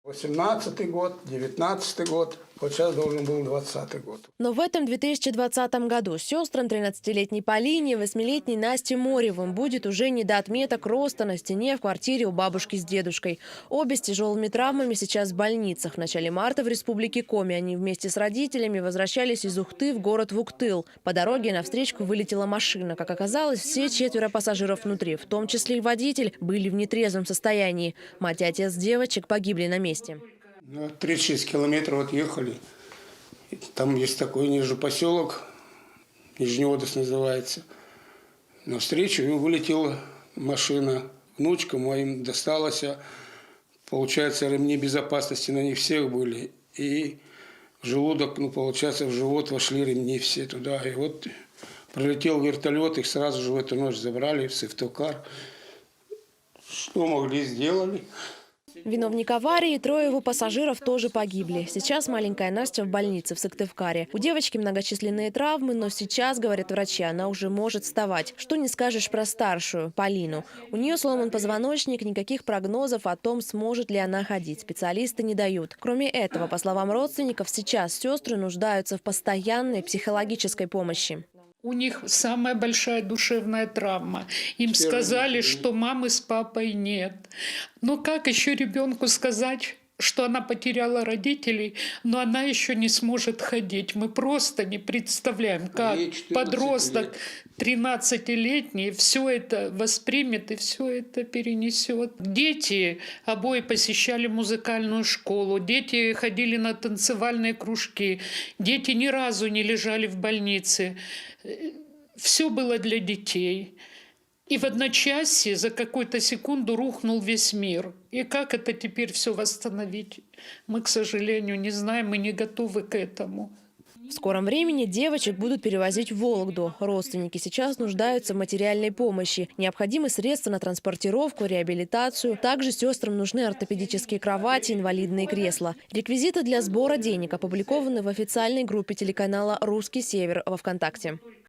18-й год, 19-й год, вот сейчас должен был 20-й год. Но в этом 2020 году сестрам 13-летней Полине и 8-летней Насте Моревым будет уже не до отметок роста на стене в квартире у бабушки с дедушкой. Обе с тяжелыми травмами сейчас в больницах. В начале марта в республике Коми они вместе с родителями возвращались из Ухты в город Вуктыл. По дороге навстречу вылетела машина. Как оказалось, все 4 пассажиров внутри, в том числе и водитель, были в нетрезвом состоянии. Мать и отец девочек погибли на месте. 36 километров отъехали. Там есть такой ниже поселок, Нижнеодос называется. Навстречу им вылетела машина. Внучка моим досталась. Получается, ремни безопасности на них всех были. И в желудок, получается, в живот вошли ремни все туда. И вот прилетел вертолет, их сразу же в эту ночь забрали в Сыктывкар. Что могли, сделали. Виновник аварии и 3 его пассажиров тоже погибли. Сейчас маленькая Настя в больнице в Сыктывкаре. У девочки многочисленные травмы, но сейчас, говорят врачи, она уже может вставать. Что не скажешь про старшую, Полину. У нее сломан позвоночник, никаких прогнозов о том, сможет ли она ходить. Специалисты не дают. Кроме этого, по словам родственников, сейчас сестры нуждаются в постоянной психологической помощи. У них самая большая душевная травма. Им сказали, что мамы с папой нет. Но как еще ребенку сказать, что она потеряла родителей, но она еще не сможет ходить? Мы просто не представляем, как подросток 13-летний все это воспримет и все это перенесет. Дети обои посещали музыкальную школу, дети ходили на танцевальные кружки, дети ни разу не лежали в больнице. Все было для детей. И в одночасье за какую-то секунду рухнул весь мир. И как это теперь все восстановить? Мы, к сожалению, не знаем, мы не готовы к этому. В скором времени девочек будут перевозить в Вологду. Родственники сейчас нуждаются в материальной помощи. Необходимы средства на транспортировку, реабилитацию. Также сестрам нужны ортопедические кровати, инвалидные кресла. Реквизиты для сбора денег опубликованы в официальной группе телеканала «Русский Север» во ВКонтакте.